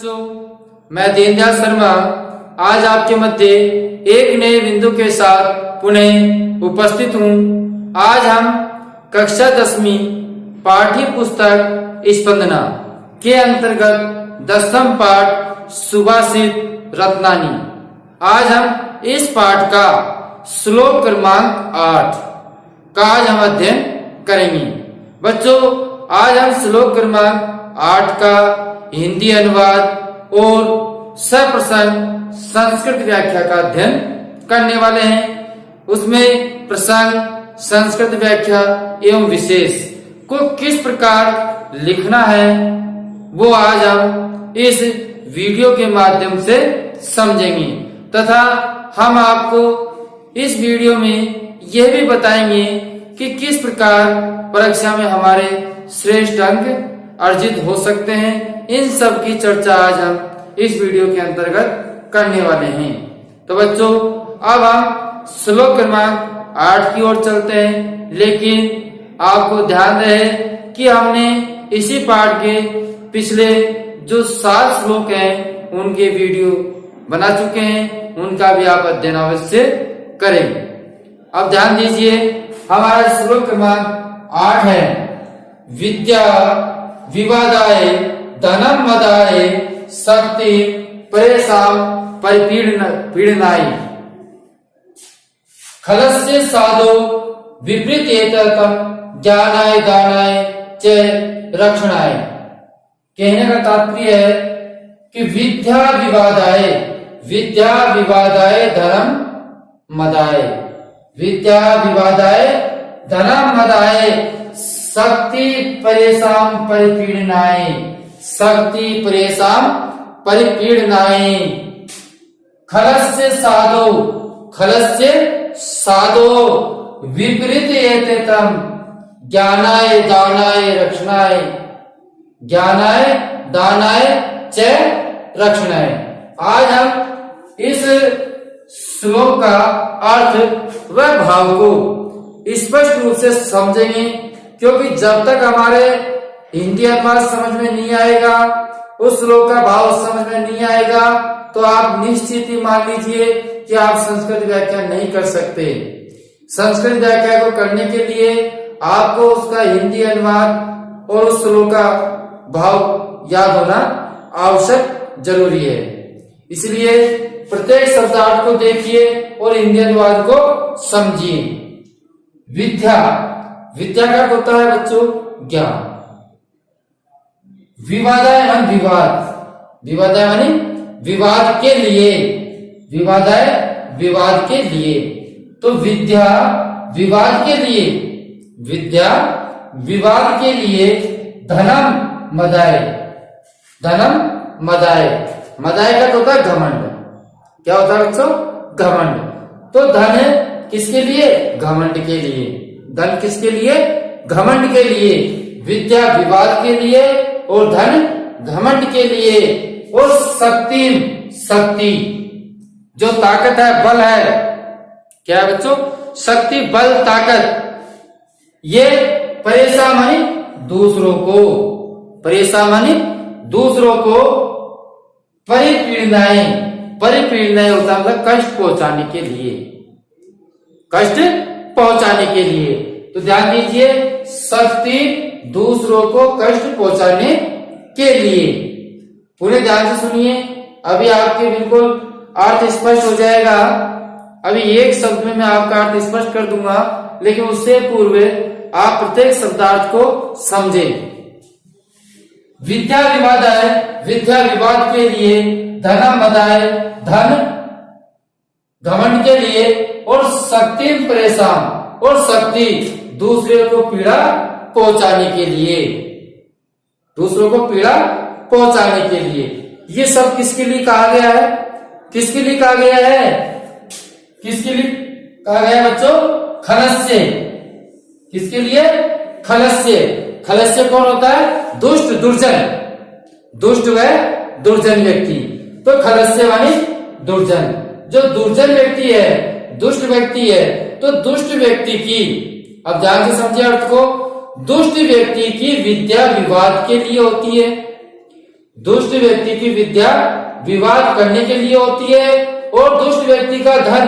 बच्चों, मैं दीनदयाल शर्मा आज आपके मध्य एक नए बिंदु के साथ पुनः उपस्थित हूँ। आज हम कक्षा 10वीं पाठ्य पुस्तक स्पंदना के अंतर्गत 10वां पाठ सुभाषित रत्नानी। आज हम इस पाठ का श्लोक क्रमांक 8 का आज हम अध्ययन करेंगे। बच्चों, आज हम श्लोक क्रमांक 8 का हिंदी अनुवाद और सप्रसंग संस्कृत व्याख्या का अध्ययन करने वाले हैं। उसमें प्रसंग, संस्कृत व्याख्या एवं विशेष को किस प्रकार लिखना है वो आज हम इस वीडियो के माध्यम से समझेंगे तथा हम आपको इस वीडियो में यह भी बताएंगे कि किस प्रकार परीक्षा में हमारे श्रेष्ठ अंक अर्जित हो सकते हैं। इन सब की चर्चा आज हम इस वीडियो के अंतर्गत करने वाले हैं। तो बच्चों, अब हम श्लोक क्रमांक 8 की ओर चलते हैं, लेकिन आपको ध्यान रहे कि हमने इसी पाठ के पिछले जो 7 श्लोक हैं उनके वीडियो बना चुके हैं, उनका भी आप अध्ययन अवश्य करें। अब ध्यान दीजिए, हमारा श्लोक क्रमांक 8 है, विद्या विवादाय धनम मदाय शक्ति परेशान परिपीडनाय खलस्य साधो विपरीतेतरकम ज्ञानाय दानाय च रक्षणाय। कहने का तात्पर्य है कि विद्या विवादाय धर्म मदाय, विद्या विवादाय धनम मदाय शक्ति परेशान परिपीडनाय, शक्ति परेशान परिपीडनाय खलस्य साधो विपरीत एतेतम ज्ञानाय दानाय रक्षणाय, ज्ञानाय दानाय च रक्षणाय। आज हम इस श्लोक का अर्थ व भाव को स्पष्ट रूप से समझेंगे, क्योंकि जब तक हमारे हिंदी अनुवाद समझ में नहीं आएगा, उस श्लोक का भाव समझ में नहीं आएगा, तो आप निश्चित ही मान लीजिए कि आप संस्कृत व्याख्या नहीं कर सकते। संस्कृत व्याख्या को करने के लिए आपको उसका हिंदी अनुवाद और उस श्लोक का भाव याद होना आवश्यक जरूरी है। इसलिए प्रत्येक शब्दार्थ को देखिए और हिंदी अनुवाद को समझिए। विद्या का होता है बच्चों ज्ञान। विवादाय माने विवादाय माने विवाद के लिए, विवाद के लिए। तो विद्या विवाद के लिए धनम मदाय का होता है घमंड। क्या होता है बच्चों? घमंड। तो धन किसके लिए? घमंड के लिए। धन किसके लिए? घमंड के लिए। विद्या विवाद के लिए और धन घमंड के लिए। और शक्ति जो ताकत है, बल है, क्या है बच्चों? शक्ति, बल, ताकत, ये परेशान मानी दूसरों को परिपीड़नाएं होता है मतलब कष्ट पहुंचाने के लिए। तो ध्यान दीजिए, शक्ति दूसरों को कष्ट पहुंचाने के लिए। पूरे ध्यान से सुनिए, अभी आपके बिल्कुल अर्थ स्पष्ट हो जाएगा। अभी एक शब्द में मैं आपका अर्थ स्पष्ट कर दूंगा, लेकिन उससे पूर्व आप प्रत्येक शब्दार्थ को समझें। विद्या विवाद के लिए, धनम मदाय धन घमंड के लिए, और शक्ति परेशान, और शक्ति दूसरे को पीड़ा पहुंचाने के लिए। ये सब किसके लिए कहा गया है? किसके लिए कहा गया है बच्चों? खलस्य। किसके लिए? खलस्य कौन होता है? दुष्ट, व दुर्जन व्यक्ति। तो खलस्य मानी दुर्जन। जो दुर्जन व्यक्ति है, दुष्ट व्यक्ति है, तो दुष्ट व्यक्ति की, अब ध्यान से समझिए अर्थ को, दुष्ट व्यक्ति की विद्या विवाद के लिए होती है। दुष्ट व्यक्ति की विद्या विवाद करने के लिए होती है और दुष्ट व्यक्ति का धन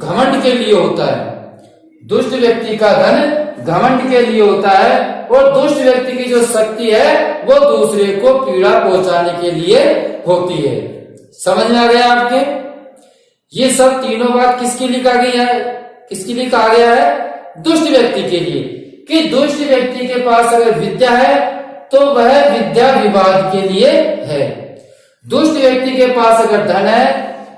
घमंड के लिए होता है। दुष्ट व्यक्ति का धन घमंड के लिए होता है और दुष्ट व्यक्ति की जो शक्ति है वो दूसरे को पीड़ा पहुंचाने के लिए होती है। समझ में आ गया आपके? ये सब तीनों बात किसके लिए कहा गया है? किसके लिए कहा गया है? दुष्ट व्यक्ति के लिए, कि दुष्ट व्यक्ति के पास अगर विद्या है तो वह विद्या विवाद के लिए है। दुष्ट व्यक्ति के पास अगर धन है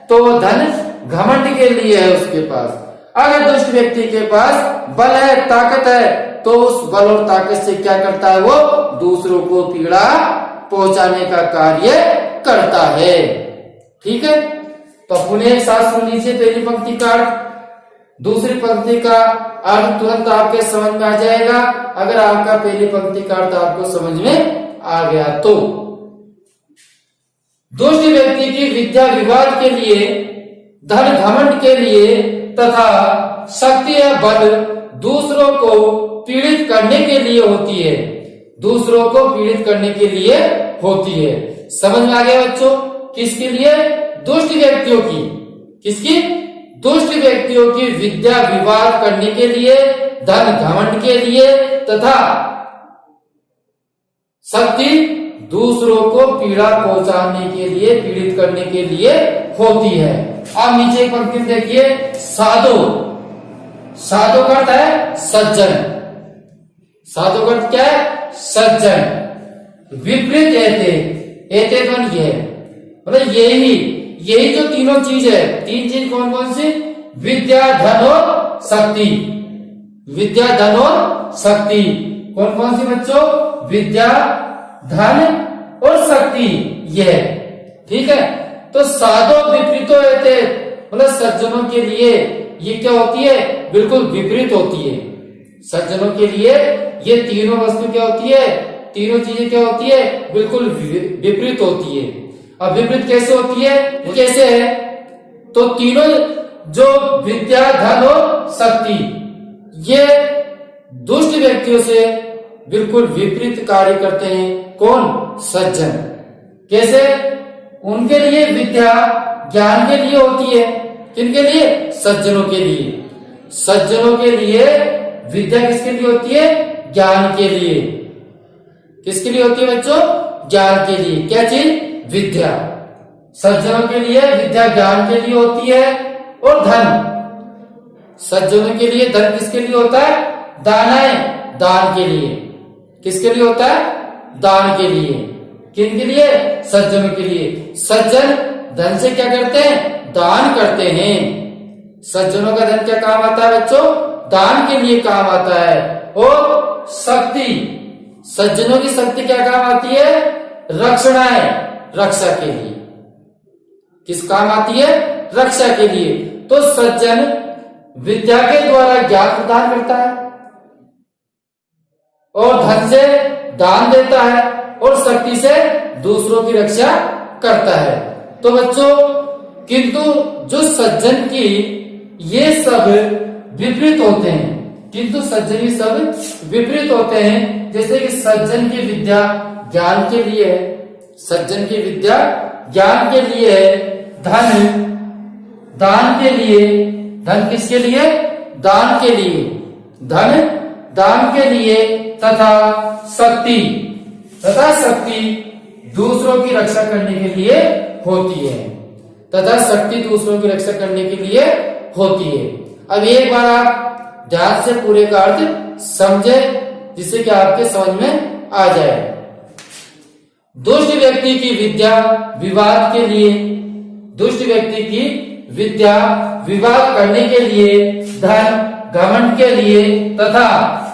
तो वह धन घमंड के लिए है उसके पास। अगर दुष्ट व्यक्ति के पास बल है, ताकत है, तो उस बल और ताकत से क्या करता है? वो दूसरों को पीड़ा पहुंचाने का कार्य करता है। ठीक है, तो पुनः एक साथ सुन लीजिए पहली पंक्ति का अर्थ, दूसरी पंक्ति का अर्थ तुरंत आपके समझ में आ जाएगा अगर आपका पहली पंक्ति का अर्थ आपको समझ में आ गया तो। दुष्ट व्यक्ति की विद्या विवाद के लिए, धन घमंड के लिए तथा शक्ति या बल दूसरों को पीड़ित करने के लिए होती है। दूसरों को पीड़ित करने के लिए होती है। समझ में आ गया बच्चों? किसके लिए? दुष्ट व्यक्तियों की। किसकी? दुष्ट व्यक्तियों की विद्या विवाद करने के लिए, धन घमंड के लिए तथा शक्ति दूसरों को पीड़ा पहुंचाने के लिए, पीड़ित करने के लिए होती है। अब नीचे एक पंक्ति देखिए, साधो। साधो का अर्थ है सज्जन। साधो का अर्थ क्या है? सज्जन। विपरीत एते, एते ध्वनि है, मतलब यही जो तीनों चीज है, तीन चीज कौन कौन सी? विद्या, धन और शक्ति। विद्या, धन और शक्ति कौन कौन सी बच्चों? विद्या, धन और शक्ति, यह। ठीक है, तो साधो विपरीतो एते, मतलब सज्जनों के लिए ये क्या होती है? बिल्कुल विपरीत होती है। सज्जनों के लिए ये तीनों वस्तु क्या होती है? तीनों चीजें क्या होती है? बिल्कुल विपरीत होती है। अब विपरीत कैसे होती है? कैसे है? तो तीनों जो विद्या, धन और शक्ति, ये दुष्ट व्यक्तियों से बिल्कुल विपरीत कार्य करते हैं। कौन? सज्जन। कैसे? उनके लिए विद्या ज्ञान के लिए होती है। किनके लिए? सज्जनों के लिए। सज्जनों के लिए विद्या किसके लिए होती है? ज्ञान के लिए। किसके लिए होती है बच्चों? ज्ञान के लिए। क्या चीज? विद्या। सज्जनों के लिए विद्या ज्ञान के लिए होती है। और धन, सज्जनों के लिए धन किसके लिए होता है? दानाएं, दान के लिए। किसके लिए होता है? दान के लिए। किन के लिए? सज्जनों के लिए। सज्जन धन से क्या करते हैं? दान करते हैं। सज्जनों का धन क्या काम आता है बच्चों? दान के लिए काम आता है। और शक्ति, सज्जनों की शक्ति क्या काम आती है? रक्षणाएं, रक्षा के लिए। किस काम आती है? रक्षा के लिए। तो सज्जन विद्या के द्वारा ज्ञान प्रदान करता है और धन से दान देता है और शक्ति से दूसरों की रक्षा करता है। तो बच्चों, किंतु जो सज्जन की ये सब विपरीत होते हैं, किंतु सज्जन ये सब विपरीत होते हैं। जैसे कि सज्जन की विद्या ज्ञान के लिए है, सज्जन की विद्या ज्ञान के लिए है, धन दान के लिए, धन किसके लिए? दान के लिए, धन दान के लिए तथा शक्ति दूसरों की रक्षा करने के लिए होती है। तथा शक्ति दूसरों की रक्षा करने के लिए होती है। अब एक बार आप ध्यान से पूरे का अर्थ समझे, जिससे कि आपके समझ में आ जाए। दुष्ट व्यक्ति की विद्या विवाद के लिए, दुष्ट व्यक्ति की विद्या विवाद करने के लिए, धन घमंड के लिए तथा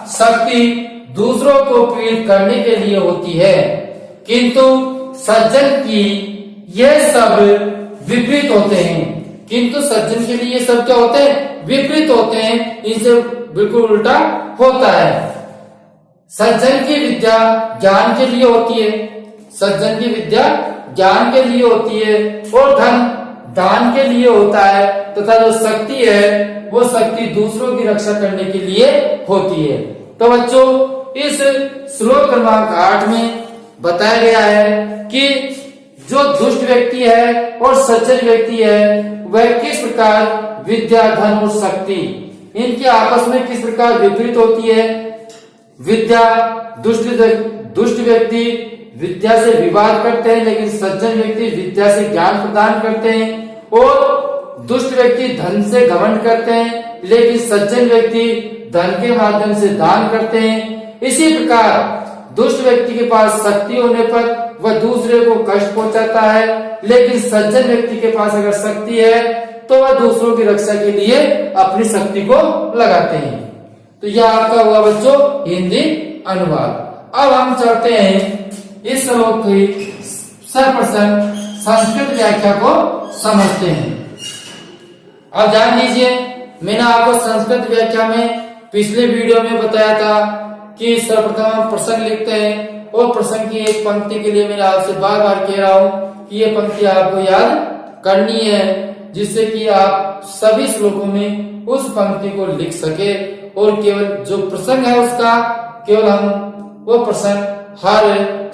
शक्ति दूसरों को पीड़ित करने के लिए होती है। किंतु सज्जन की ये सब विपरीत होते हैं। किंतु सज्जन के लिए ये सब क्या होते हैं? विपरीत होते हैं। इनसे बिल्कुल उल्टा होता है। सज्जन की विद्या ज्ञान के लिए होती है, सज्जन की विद्या ज्ञान के लिए होती है और धन दान के लिए होता है तथा जो शक्ति है वो शक्ति दूसरों की रक्षा करने के लिए होती है। तो बच्चों, इस श्लोक क्रमांक 8 में बताया गया है कि जो दुष्ट व्यक्ति है और सज्जन व्यक्ति है वह किस प्रकार विद्या, धन और शक्ति इनके आपस में किस प्रकार विपरीत होती है। विद्या, दुष्ट व्यक्ति विद्या से विवाद करते हैं, लेकिन सज्जन व्यक्ति विद्या से ज्ञान प्रदान करते हैं। और दुष्ट व्यक्ति धन से घमंड करते हैं, लेकिन सज्जन व्यक्ति धन के माध्यम से दान करते हैं। इसी प्रकार दुष्ट व्यक्ति के पास शक्ति होने पर वह दूसरे को कष्ट पहुंचाता है, लेकिन सज्जन व्यक्ति के पास अगर शक्ति है तो वह दूसरों की रक्षा के लिए अपनी शक्ति को लगाते हैं। तो यह आपका हुआ बच्चों हिंदी अनुवाद। अब हम चलते हैं इस श्लोक की सर्वप्रथम संस्कृत व्याख्या को समझते हैं। अब ध्यान दीजिए, मैंने आपको संस्कृत व्याख्या में पिछले वीडियो में बताया था कि सर्वप्रथम हम प्रसंग लिखते हैं और प्रसंग की एक पंक्ति के लिए मैंने आपसे बार बार कह रहा हूं कि ये पंक्ति आपको याद करनी है, जिससे कि आप सभी श्लोकों में उस पंक्ति को लिख सके और केवल जो प्रसंग है उसका केवल हम वो प्रसंग हर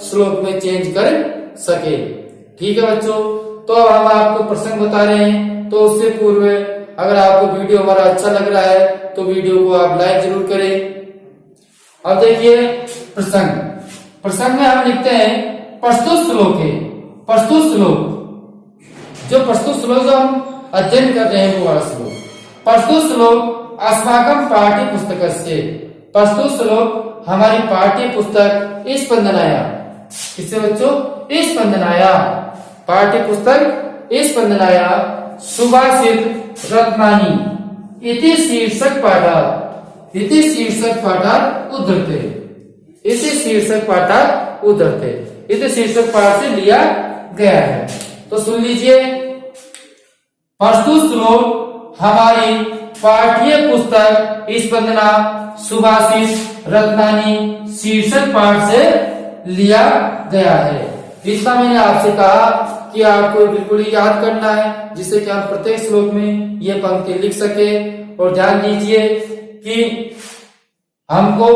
श्लोक में चेंज कर सके। ठीक है बच्चों, तो अब हम आपको प्रसंग बता रहे हैं, तो उससे पूर्व अगर आपको वीडियो हमारा अच्छा लग रहा है तो वीडियो को आप लाइक जरूर करें। अब देखिए प्रसंग में हम लिखते हैं प्रस्तुत श्लोक है। प्रस्तुत श्लोक जो हम अध्ययन कर रहे हैं वो वाला श्लोक। प्रस्तुत श्लोक अस्माकं पाठ्य पुस्तक से, प्रस्तुत श्लोक हमारी पाठ्य पुस्तक स्पंदनाया, किससे बच्चों? स्पंदनाया, पाठ्य पुस्तक स्पंदनाया सुभाषित रत्नानि इति शीर्षक पाठात्, इति शीर्षक पाठात् उद्धृते, इति शीर्षक पाठात् उद्धृते, इति शीर्षक पाठ से लिया गया है। तो सुन लीजिए, प्रस्तुत श्लोक हमारी पाठ्य पुस्तक स्पंदना सुभाषित रत्नानि शीर्षक पाठ से लिया गया है। इसका मैंने आपसे कहा कि आपको बिल्कुल याद करना है, जिससे कि हम प्रत्येक श्लोक में ये पंक्ति लिख सके। और ध्यान दीजिए कि हमको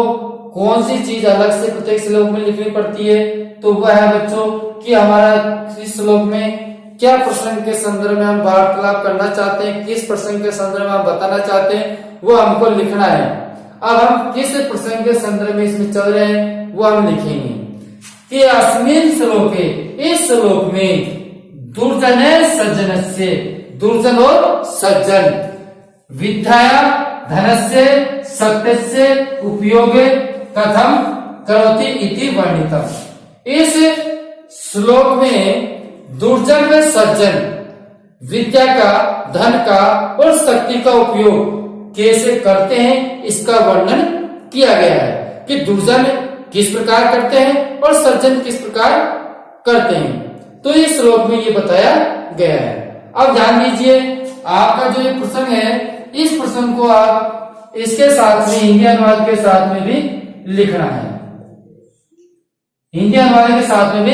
कौन सी चीज अलग से प्रत्येक श्लोक में लिखनी पड़ती है, तो वह है बच्चों कि हमारा इस श्लोक में क्या प्रसंग के संदर्भ में हम वार्तालाप करना चाहते हैं, किस प्रसंग के संदर्भ में हम बताना चाहते हैं, वो हमको लिखना है। अब हम किस प्रसंग के संदर्भ में इसमें चल रहे हैं वो हम लिखेंगे कि अस्मिन् श्लोके, इस श्लोक में दुर्जन सज्जनस्य, दुर्जन और सज्जन, विद्या धनस्य सत्यस्य उपयोगे कथम करोति इति वर्णितम्। इस श्लोक में दुर्जन व सज्जन विद्या का, धन का और शक्ति का उपयोग कैसे करते हैं इसका वर्णन किया गया है कि दुर्जन किस प्रकार करते हैं और सज्जन किस प्रकार करते हैं। तो इस श्लोक में ये बताया गया है। अब ध्यान दीजिए, आपका जो ये प्रसंग है, इस प्रसंग को आप इसके साथ में हिंदी अनुवाद के साथ में भी लिखना है, हिंदी अनुवाद के साथ में भी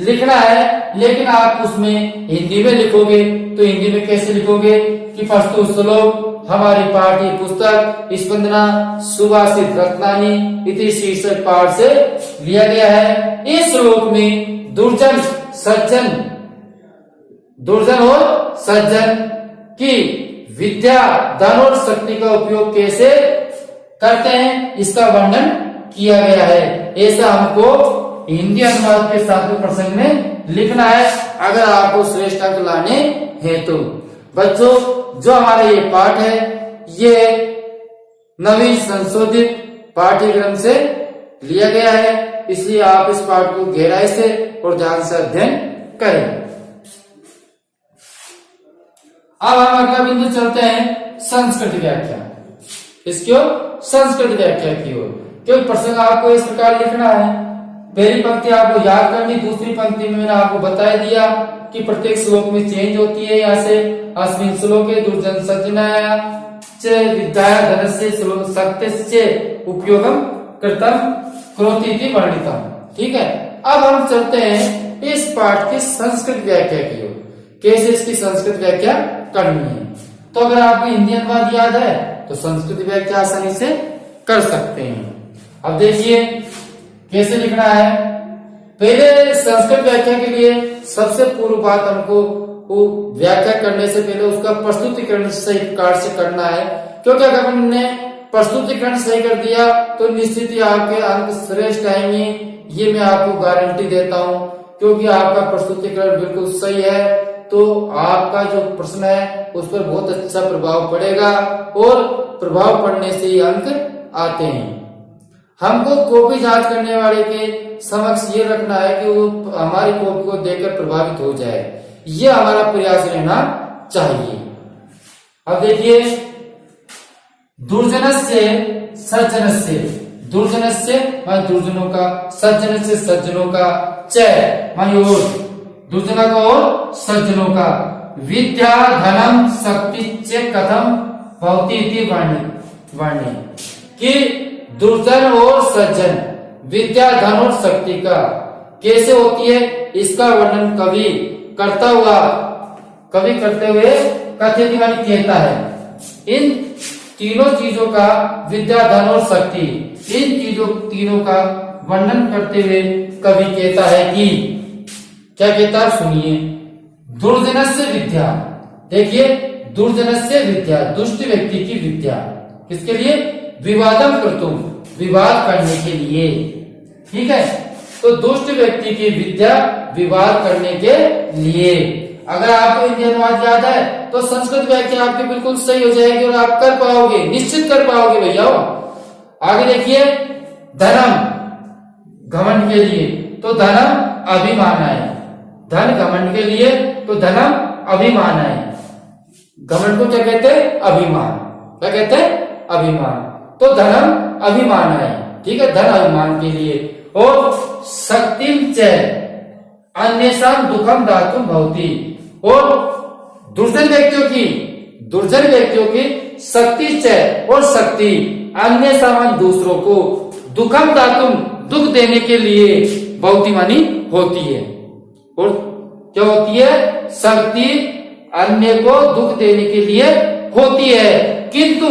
लिखना है। लेकिन आप उसमें हिंदी में लिखोगे तो हिंदी में कैसे लिखोगे कि प्रस्तुत श्लोक हमारी पाठ्य पुस्तक स्पंदना सुभाषित रत्नानि इति शीर्षक पाठ से लिया गया है। इस श्लोक में दुर्जन सज्जन, दुर्जन और सज्जन की विद्या, धन और शक्ति का उपयोग कैसे करते हैं इसका वर्णन किया गया है। ऐसा हमको हिंदी अनुवाद के साथ में प्रसंग में लिखना है अगर आपको श्रेष्ठ अंक लाने हैं तो। बच्चों, जो हमारा ये पाठ है ये नवीन संशोधित पाठ्यक्रम से लिया गया है, इसलिए आप इस पाठ को गहराई से और ध्यान से अध्ययन करें। अब हम अगला बिंदु चलते हैं संस्कृत व्याख्या। इसकी ओर संस्कृत व्याख्या की ओर, क्योंकि प्रसंग आपको इस प्रकार लिखना है। पहली पंक्ति आपको याद करनी, दूसरी पंक्ति में मैंने आपको बता दिया कि प्रत्येक श्लोक में चेंज होती है। यहाँ से अस्मिन् श्लोके दुर्जन सज्जनाया च विद्या धनस्य सत्यस्य उपयोगम कृतं करोति इति वर्णितम्। ठीक है, अब हम चलते हैं इस पाठ की संस्कृत व्याख्या की ओर, कैसे इसकी संस्कृत व्याख्या करनी है। तो अगर आपको हिंदी अनुवाद याद है तो संस्कृत व्याख्या आसानी से कर सकते हैं। अब देखिए कैसे लिखना है। पहले संस्कृत व्याख्या के लिए सबसे पूर्व बात हमको वो व्याख्या करने से पहले उसका प्रस्तुतिकरण सही प्रकार से करना है, क्योंकि अगर हमने प्रस्तुतिकरण सही कर दिया तो निश्चित ही आपके अंक श्रेष्ठ आएंगे, ये मैं आपको गारंटी देता हूं। क्योंकि आपका प्रस्तुतिकरण बिल्कुल सही है तो आपका जो प्रश्न है उस पर बहुत अच्छा प्रभाव पड़ेगा और प्रभाव पड़ने से ही अंक आते हैं। हमको कॉपी जांच करने वाले के समक्ष ये रखना है कि वो हमारी कॉपी को देखकर प्रभावित हो जाए, ये हमारा प्रयास रहना चाहिए। अब देखिए, दुर्जनस्य सज्जनस्य, दुर्जनस्य मान दुर्जनों का, सज्जनस्य सज्जनों का, च मान और दुर्जना का और सज्जनों का, विद्या धनम शक्ति च कथम भवति इति वर्ण्य, कि दुर्जन और सज्जन, विद्या धन और शक्ति का कैसे होती है इसका वर्णन कवि करता हुआ, कवि करते हुए कथ्यति मानी कहता है। इन तीनों चीजों का, विद्या धन और शक्ति, इन चीजों तीनों का वर्णन करते हुए कवि कहता है कि क्या कहता है सुनिए, दुर्जनस्य विद्या, देखिए दुर्जनस्य विद्या, दुष्ट व्यक्ति की विद्या, किसके लिए, विवादम कर्तुम, विवाद करने के लिए, ठीक है। तो दुष्ट व्यक्ति की विद्या विवाद करने के लिए। अगर आपको हिंदी अनुवाद याद है तो संस्कृत व्याख्या आपकी बिल्कुल सही हो जाएगी और आप कर पाओगे, निश्चित कर पाओगे भैया। आगे देखिए, धनम घमंड के लिए, तो धनम अभिमान है, धन घमंड के लिए तो धनम अभिमान है। घमंड को क्या कहते हैं, अभिमान, क्या कहते हैं, अभिमान, तो धनम अभिमान है, ठीक है, धन अभिमान के लिए। और शक्तिम च अन्येषां दुखम दातुम भवति, और दुर्जन व्यक्तियों की शक्ति च और शक्ति अन्य सामान दूसरों को दुखम दातुम दुख देने के लिए भवति मानी होती है। और क्या होती है, शक्ति अन्य को दुख देने के लिए होती है। किंतु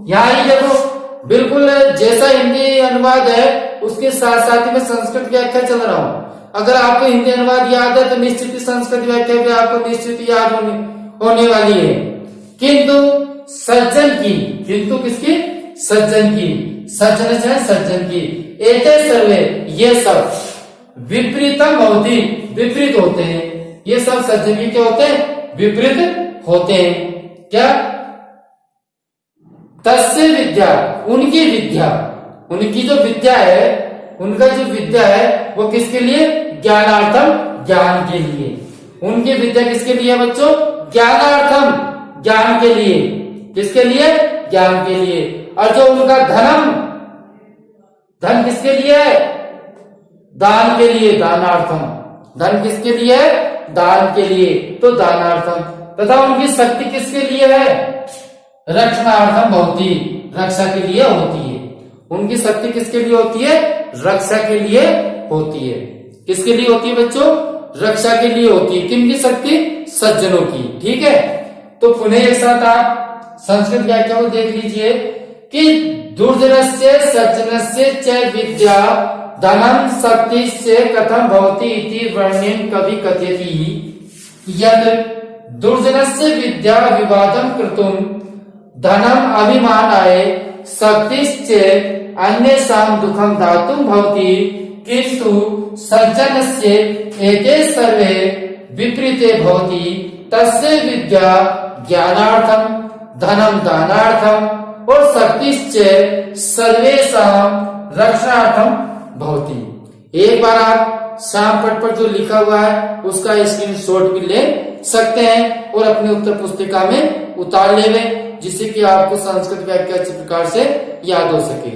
यहाँ ही देखो, बिल्कुल जैसा हिंदी अनुवाद है उसके साथ साथ ही मैं संस्कृत व्याख्या चल रहा हूँ। अगर आपको हिंदी अनुवाद याद है तो निश्चित ही संस्कृत व्याख्या भी आपको निश्चित ही याद होने वाली है। किंतु सज्जन की, किंतु किसकी, सज्जन की, सज्जन से सज्जन की, एते सर्वे, ये सब विपरीतम भवति, विपरीत होते हैं, ये सब सज्जन की क्या होते हैं, विपरीत होते हैं। क्या, तस्य विद्या, उनकी विद्या, उनकी जो विद्या है, उनका जो विद्या है वो किसके लिए, ज्ञानार्थम, ज्ञान के लिए। उनकी विद्या किसके लिए बच्चों, ज्ञानार्थम, ज्ञान के लिए, किसके लिए, ज्ञान के लिए। और जो उनका धनम, धन किसके लिए है, दान के लिए, दानार्थम, धन किसके लिए है, दान के लिए, तो दानार्थम। तथा उनकी शक्ति किसके लिए है, रक्षणार्थम भवति, रक्षा के लिए होती है। उनकी शक्ति किसके लिए होती है, रक्षा के लिए होती है। किसके लिए होती है बच्चों, रक्षा के लिए होती है। किनकी शक्ति, सज्जनों की, ठीक है। तो पुनः एक साथ आप संस्कृत व्याख्या को देख लीजिए कि दुर्जनस्य सज्जनस्य च विद्या धनम शक्ति से कथम भवति इति वर्ण्यं कवि कथयति यत् दुर्जनस्य विद्या विवादं कृतुं धनम अभिमानाय शक्तिश्च अन्येषां दुःखं दातुं भवति किन्तु सज्जनस्य एते सर्वे विपरीते भवति तस्य विद्या ज्ञानार्थं धनम दानार्थं और शक्तिश्च सर्वेषां रक्षणार्थं भवति। एक बार आप शाम पट पर जो लिखा हुआ है उसका स्क्रीनशॉट भी ले सकते हैं और अपनी उत्तर पुस्तिका में उतार लेवे, जिससे कि आपको संस्कृत व्याख्या अच्छी प्रकार से याद हो सके।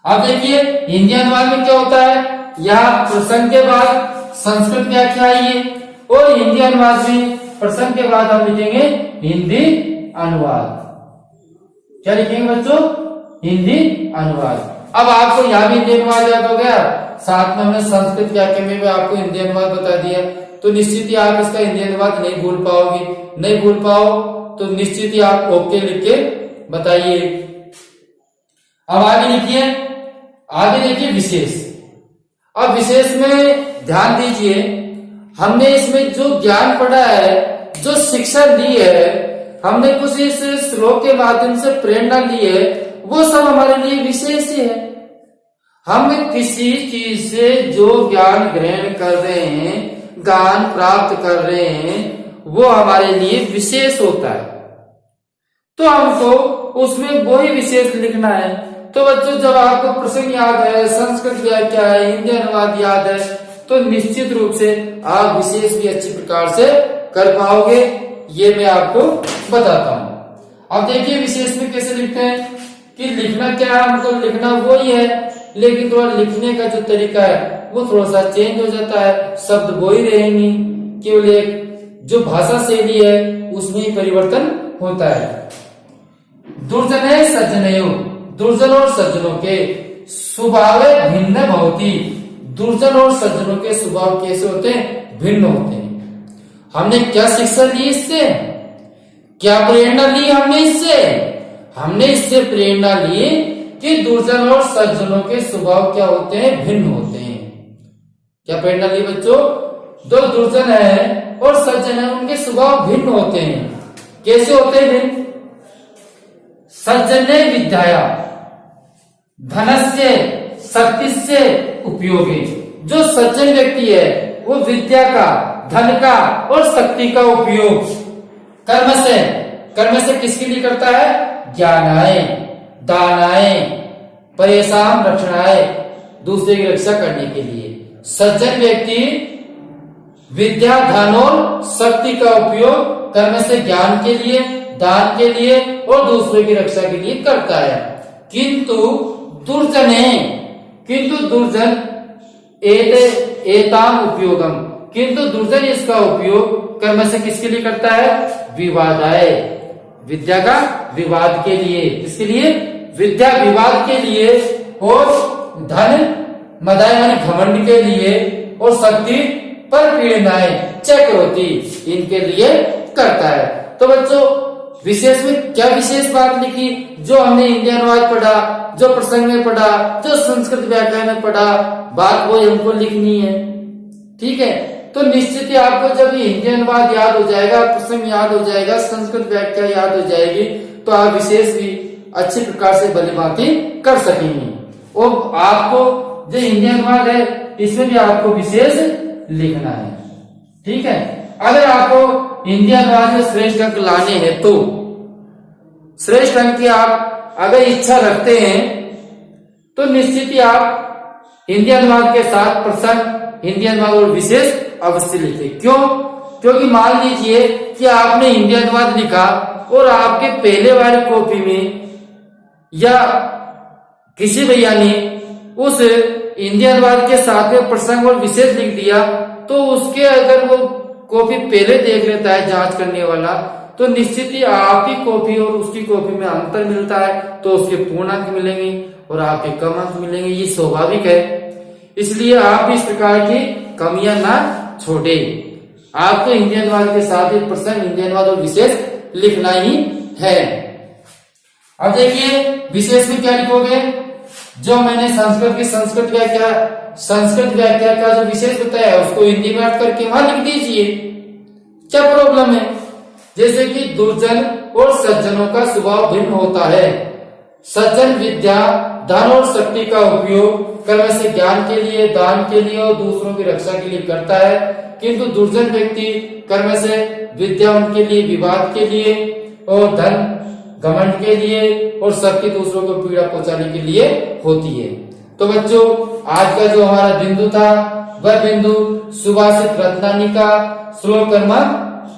अब देखिए हिंदी अनुवाद में क्या होता है, यहाँ प्रसंग के बाद संस्कृत व्याख्या आई है और हिंदी अनुवाद में प्रसंग के बाद हम लिखेंगे हिंदी अनुवाद। क्या लिखेंगे बच्चों, हिंदी अनुवाद। अब आपको यहाँ भी हिंदी अनुवाद याद हो गया, साथ में हमने संस्कृत व्याख्या में भी आपको हिंदी अनुवाद बता दिया, तो निश्चित ही आप इसका हिंदी अनुवाद नहीं भूल पाओगे। नहीं भूल पाओ तो निश्चित ही आप ओके लिख के बताइए। अब आगे लिखिए, आगे देखिए विशेष। अब विशेष में ध्यान दीजिए, हमने इसमें जो ज्ञान पढ़ा है, जो शिक्षा ली है, हमने कुछ इस श्लोक के माध्यम से प्रेरणा ली है, वो सब हमारे लिए विशेष ही है। हम किसी चीज से जो ज्ञान ग्रहण कर रहे हैं, ज्ञान प्राप्त कर रहे हैं, वो हमारे लिए विशेष होता है। तो हमको उसमें वही विशेष लिखना है। तो बच्चों, जब आपको प्रसंग याद है, संस्कृत व्याख्या है, हिंदी अनुवाद याद है, तो निश्चित रूप से आप विशेष भी अच्छी प्रकार से कर पाओगे, ये मैं आपको बताता हूं। अब देखिए विशेष में कैसे लिखते हैं कि लिखना क्या है, हमको लिखना वही है, लेकिन थोड़ा लिखने का जो तरीका है वो थोड़ा सा चेंज हो जाता है। शब्द वो ही रहेंगी, केवल एक जो भाषा शैली है उसमें ही परिवर्तन होता है। दुर्जने सज्जनयो, दुर्जन और सज्जनों के स्वभाव भिन्न भवति। दुर्जन और सज्जनों के स्वभाव कैसे होते हैं? भिन्न होते हैं। हमने क्या शिक्षा ली इससे, क्या प्रेरणा ली हमने इससे? हमने इससे प्रेरणा ली कि दुर्जन और सज्जनों के स्वभाव क्या होते हैं? भिन्न होते हैं। क्या प्रेरणा ली बच्चों? दो दुर्जन है और सज्जन है, उनके स्वभाव भिन्न होते हैं। कैसे होते हैं भिन्न? सज्जने विद्याया धनस्य शक्तिस्य उपयोगी। जो सज्जन व्यक्ति है वो विद्या का, धन का और शक्ति का उपयोग कर्म से किसके लिए करता है? ज्ञानाय, दानाय, परेशान रक्षणाय, दूसरे की रक्षा करने के लिए। सज्जन व्यक्ति विद्या, धन और शक्ति का उपयोग कर्म से ज्ञान के लिए, दान के लिए और दूसरे की रक्षा के लिए करता है। किंतु दुर्जन एताम उपयोगम, किंतु दुर्जन इसका उपयोग कर्म से किसके लिए करता है? विवादाय, विद्या का विवाद के लिए। किसके लिए? विद्या विवाद के लिए, और धन मदाय माने घमंड के लिए, और शक्ति पर पीड़नाएं चक्रवर्ती इनके लिए करता है। तो बच्चों, विशेष में क्या विशेष बात लिखी? जो हमने हिंदी अनुवाद पढ़ा, जो प्रसंग में पढ़ा, जो संस्कृत व्याख्या में पढ़ा, बात वो हमको लिखनी है। ठीक है, तो निश्चित ही आपको जब ये हिंदी अनुवाद याद हो जाएगा, प्रसंग याद हो जाएगा, संस्कृत व्याख्या याद हो जाएगी, तो आप विशेष भी अच्छी प्रकार से भली भांति कर सकेंगे। और आपको जो हिंदी अनुवाद है इसमें भी आपको विशेष लिखना है। ठीक है, अगर आपको हिंदी अनुवाद में श्रेष्ठ अंक लाने हैं तो श्रेष्ठ अंक की आप अगर इच्छा रखते हैं तो निश्चित ही आप हिंदी अनुवाद के साथ प्रसंग, हिंदी अनुवाद और विशेष अवश्य लिखें। क्यों? क्योंकि मान लीजिए कि आपने हिंदी अनुवाद लिखा और आपके पहले वाली कॉपी में या किसी भैया ने उस हिंदी अनुवाद के साथ में प्रसंग और विशेष लिख दिया, तो उसके अगर वो कॉपी पहले देख लेता है जांच करने वाला, तो निश्चित ही आपकी कॉपी और उसकी कॉपी में अंतर मिलता है, तो उसके पूर्ण अंक मिलेंगे और आपके कम अंक मिलेंगे। ये स्वाभाविक है। इसलिए आप इस प्रकार की कमियां ना छोड़े। आपको हिंदी अनुवाद के साथ ही प्रसंग, हिंदी अनुवाद और विशेष लिखना ही है। अब देखिए विशेष में क्या लिखोगे? जो मैंने संस्कृत व्याख्या का जो विशेष बताया है उसको हिंदी में अर्थ करके वहां लिख दीजिए। क्या प्रॉब्लम है? जैसे कि दुर्जन और सज्जनों का स्वभाव भिन्न होता है। सज्जन विद्या, धन और शक्ति का उपयोग कर्म से ज्ञान के लिए, दान के लिए और दूसरों की रक्षा के लिए करता है, किंतु दुर्जन व्यक्ति कर्म से विद्या उनके लिए विवाद के लिए और धन घमंड के लिए और शक्ति दूसरों को पीड़ा पहुंचाने के लिए होती है। तो बच्चों, आज का जो हमारा बिंदु था वह बिंदु सुभाषित रत्नानी का श्लोक क्रमांक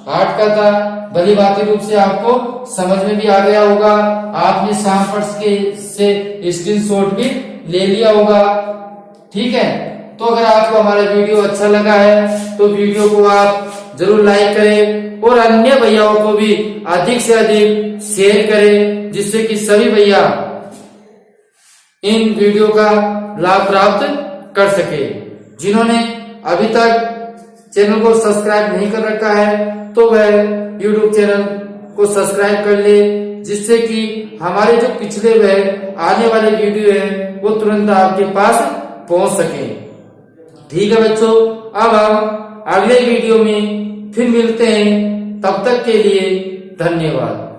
8 का था। भली भांति रूप से आपको समझ में भी आ गया होगा। आपने शाम पर्स के से स्क्रीनशॉट भी ले लिया होगा। ठीक है, तो अगर आपको हमारा वीडियो अच्छा लगा है तो वीडियो को आप जरूर लाइक करें और अन्य भैयाओं को भी अधिक से अधिक शेयर करें, जिससे कि सभी भैया इन वीडियो का लाभ प्राप्त कर सके। जिन्होंने अभी तक चैनल को सब्सक्राइब नहीं कर रखा है तो वह YouTube चैनल को सब्सक्राइब कर ले, जिससे कि हमारे जो पिछले वह आने वाले वीडियो है वो तुरंत आपके पास पहुंच सके। ठीक है बच्चों, अब हम अगले वीडियो में फिर मिलते हैं। तब तक के लिए धन्यवाद।